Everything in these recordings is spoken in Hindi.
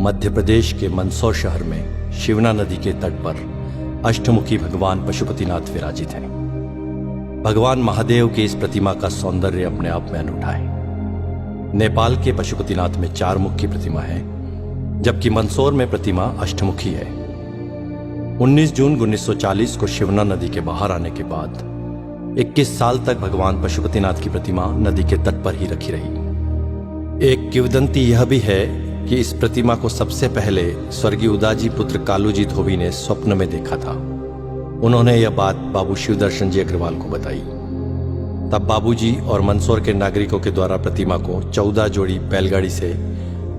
मध्य प्रदेश के मंदसौर शहर में शिवना नदी के तट पर अष्टमुखी भगवान पशुपतिनाथ विराजित हैं। भगवान महादेव की इस प्रतिमा का सौंदर्य अपने आप में अनूठा है। नेपाल के पशुपतिनाथ में 4 मुख की प्रतिमा है, जबकि मंदसौर में प्रतिमा अष्टमुखी है। 19 जून 1940 को शिवना नदी के बाहर आने के बाद 21 साल तक भगवान पशुपतिनाथ की प्रतिमा नदी के तट पर ही रखी रही। एक किंवदंती यह भी है कि इस प्रतिमा को सबसे पहले स्वर्गीय उदाजी पुत्र कालूजी धोबी ने स्वप्न में देखा था। उन्होंने यह बात बाबू शिवदर्शन जी अग्रवाल को बताई। तब बाबूजी और मंदसौर के नागरिकों के द्वारा प्रतिमा को 14 जोड़ी बैलगाड़ी से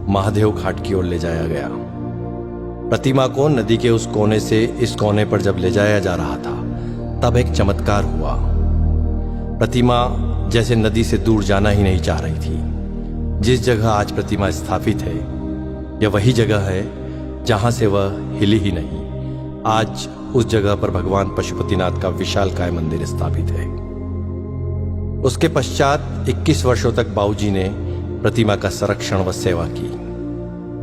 महादेव घाट की ओर ले जाया गया। प्रतिमा को नदी के उस कोने से इस कोने पर जब ले जाया जा रहा था, तब एक चमत्कार हुआ। प्रतिमा जैसे नदी से दूर जाना ही नहीं चाह रही थी। जिस जगह आज प्रतिमा स्थापित है, यह वही जगह है जहां से वह हिली ही नहीं। आज उस जगह पर भगवान पशुपतिनाथ का विशालकाय मंदिर स्थापित है। उसके पश्चात 21 वर्षों तक बाबूजी ने प्रतिमा का संरक्षण व सेवा की।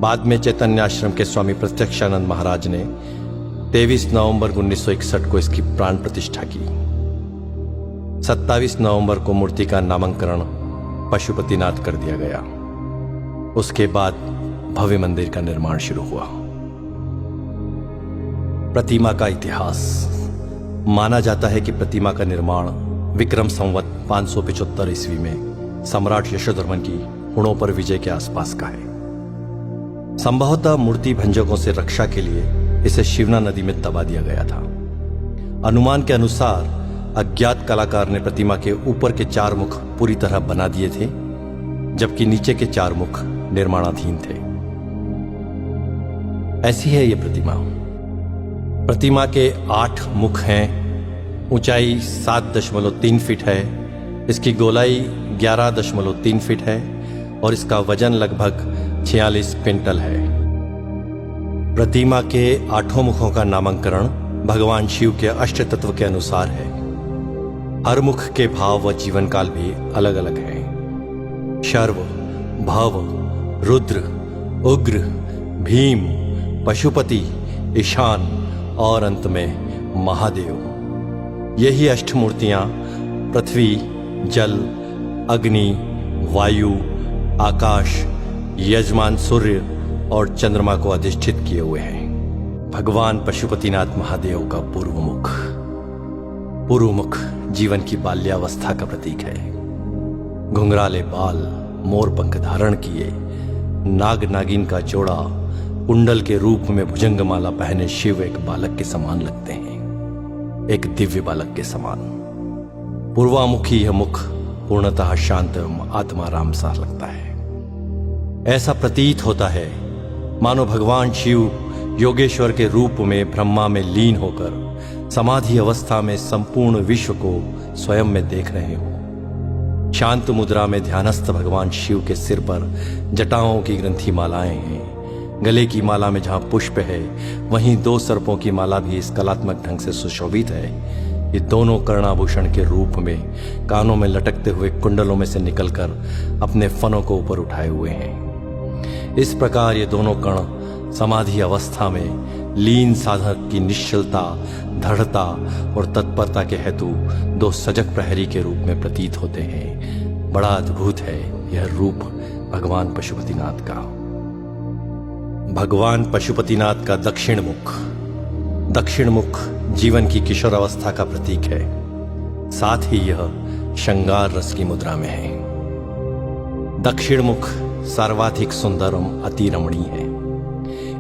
बाद में चैतन्य आश्रम के स्वामी प्रत्यक्षानंद महाराज ने 23 नवंबर 1961 को इसकी प्राण प्रतिष्ठा की। 27 नवंबर को मूर्ति का नामकरण पशुपतिनाथ कर दिया गया। उसके बाद भव्य मंदिर का निर्माण शुरू हुआ। प्रतिमा का इतिहास। माना जाता है कि प्रतिमा का निर्माण विक्रम संवत 575 ईस्वी में सम्राट यशोधर्मन की हुणों पर विजय के आसपास का है। संभवतः मूर्ति भंजकों से रक्षा के लिए इसे शिवना नदी में दबा दिया गया था। अनुमान के अनुसार अज्ञात कलाकार ने प्रतिमा के ऊपर के 4 मुख पूरी तरह बना दिए थे, जबकि नीचे के 4 मुख निर्माणाधीन थे। ऐसी है यह प्रतिमा। प्रतिमा के 8 मुख हैं। ऊंचाई 7.3 फीट है। इसकी गोलाई 11.3 फीट है और इसका वजन लगभग 46 क्विंटल है। प्रतिमा के 8 मुखों का नामकरण भगवान शिव के अष्ट तत्व के अनुसार है। हर मुख के भाव व जीवन काल भी अलग अलग हैं। शर्व, भव, रुद्र, उग्र, भीम, पशुपति, ईशान और अंत में महादेव। यही अष्टमूर्तियां पृथ्वी, जल, अग्नि, वायु, आकाश, यजमान सूर्य और चंद्रमा को अधिष्ठित किए हुए हैं। भगवान पशुपतिनाथ महादेव का पूर्व मुख। पूर्व मुख जीवन की बाल्यावस्था का प्रतीक है। घुंघराले बाल, मोर पंख धारण किए, नाग नागिन का जोड़ा, कुंडल के रूप में भुजंगमाला पहने शिव एक बालक के समान लगते हैं, एक दिव्य बालक के समान। पूर्वामुखी यह मुख पूर्णतः शांत एवं आत्माराम सा लगता है। ऐसा प्रतीत होता है मानो भगवान शिव योगेश्वर के रूप में ब्रह्मा में लीन होकर समाधि अवस्था में संपूर्ण विश्व को स्वयं में देख रहे हो। शांत मुद्रा में ध्यानस्थ भगवान शिव के सिर पर जटाओं की ग्रंथि मालाएं हैं। गले की माला में जहां पुष्प है, वहीं 2 सर्पों की माला भी इस कलात्मक ढंग से सुशोभित है। ये दोनों कर्णाभूषण के रूप में कानों में लटकते हुए कुंडलों में से निकलकर अपने फनों को ऊपर उठाए हुए हैं। इस प्रकार ये दोनों कण समाधि अवस्था में लीन साधक की निश्चलता, दृढ़ता और तत्परता के हेतु 2 सजग प्रहरी के रूप में प्रतीत होते हैं। बड़ा अद्भुत है यह रूप भगवान पशुपतिनाथ का। भगवान पशुपतिनाथ का दक्षिण मुख। दक्षिण मुख जीवन की किशोर अवस्था का प्रतीक है। साथ ही यह श्रृंगार रस की मुद्रा में है। दक्षिण मुख सर्वाधिक सुंदर एवं अति रमणीय है।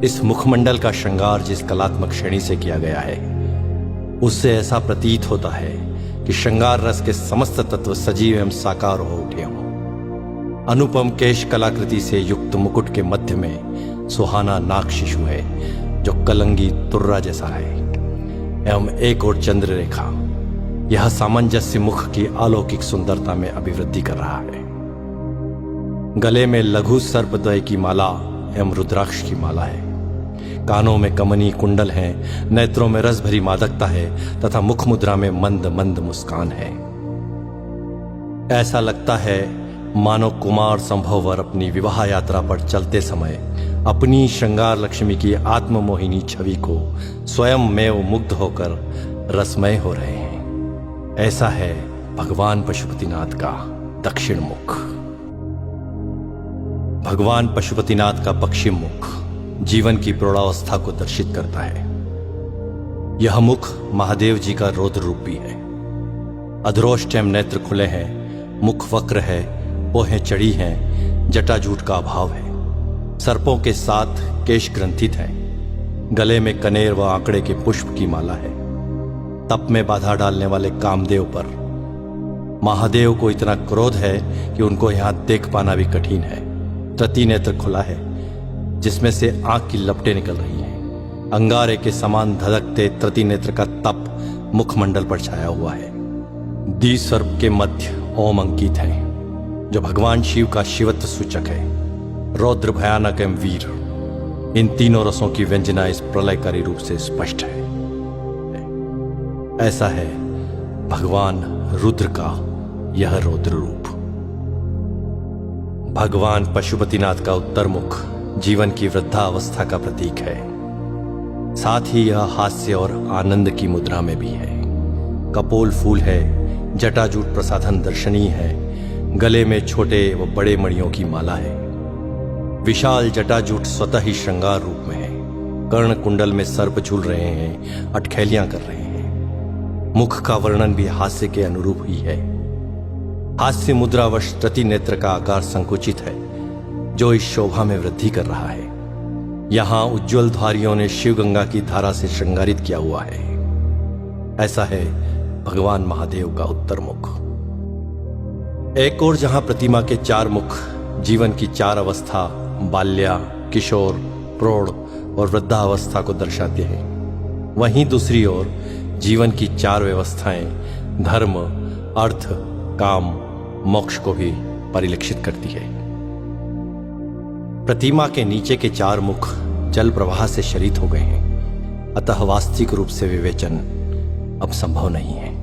इस मुखमंडल का श्रृंगार जिस कलात्मक श्रेणी से किया गया है, उससे ऐसा प्रतीत होता है कि श्रृंगार रस के समस्त तत्व सजीव एवं साकार हो उठे हों। अनुपम केश कलाकृति से युक्त मुकुट के मध्य में सुहाना नाग शिशु है, जो कलंगी तुर्रा जैसा है, एवं एक और चंद्र रेखा। यह सामंजस्य मुख की अलौकिक सुंदरता में अभिवृद्धि कर रहा है। गले में लघु सर्पद्वय की माला एवं रुद्राक्ष की माला है। कानों में कमनी कुंडल हैं, नेत्रों में रस भरी मादकता है तथा मुख मुद्रा में मंद मंद मुस्कान है। ऐसा लगता है मानो कुमार संभववर अपनी विवाह यात्रा पर चलते समय अपनी श्रृंगार लक्ष्मी की आत्ममोहिनी छवि को स्वयं में वो मुग्ध होकर रसमय हो रहे हैं। ऐसा है भगवान पशुपतिनाथ का दक्षिण मुख। भगवान पशुपतिनाथ का पश्चिम मुख जीवन की प्रौढ़ावस्था को दर्शित करता है। यह मुख महादेव जी का रौद्र रूप भी है। अधरोष्टम नेत्र खुले हैं, मुख वक्र है, पोहें चढ़ी हैं, जटाजूट का अभाव है। सर्पों के साथ केश ग्रंथित हैं। गले में कनेर व आंकड़े के पुष्प की माला है। तप में बाधा डालने वाले कामदेव पर महादेव को इतना क्रोध है कि उनको यहां देख पाना भी कठिन है। तृतीय नेत्र खुला है जिसमें से आंख की लपटें निकल रही हैं। अंगारे के समान धधकते तृतीय नेत्र का तप मुखमंडल पर छाया हुआ है। द्विसर्प के मध्य ओम अंकित है जो भगवान शिव का शिवत्व सूचक है। रौद्र, भयानक एवं वीर, इन तीनों रसों की व्यंजना इस प्रलयकारी रूप से स्पष्ट है। ऐसा है भगवान रुद्र का यह रौद्र रूप। भगवान पशुपतिनाथ का उत्तर मुख जीवन की वृद्धावस्था का प्रतीक है। साथ ही यह हास्य और आनंद की मुद्रा में भी है। कपोल फूल है, जटाजूट प्रसाधन दर्शनीय है। गले में छोटे व बड़े मणियों की माला है। विशाल जटाजूट स्वतः ही श्रृंगार रूप में है। कर्ण कुंडल में सर्प झूल रहे हैं, अटखेलियां कर रहे हैं। मुख का वर्णन भी हास्य के अनुरूप ही है। हास्य मुद्रावश तृतीय नेत्र का आकार संकुचित है जो इस शोभा में वृद्धि कर रहा है। यहां उज्ज्वल धारियों ने शिव गंगा की धारा से श्रृंगारित किया हुआ है। ऐसा है भगवान महादेव का उत्तर मुख। एक और जहां प्रतिमा के चार मुख जीवन की चार अवस्था बाल्या, किशोर, प्रौढ़ और वृद्धावस्था को दर्शाते हैं, वहीं दूसरी ओर जीवन की चार व्यवस्थाएं धर्म, अर्थ, काम, मोक्ष को भी परिलक्षित करती है। प्रतिमा के नीचे के चार मुख जल प्रवाह से शरीत हो गए हैं, अतः वास्तविक रूप से विवेचन अब संभव नहीं है।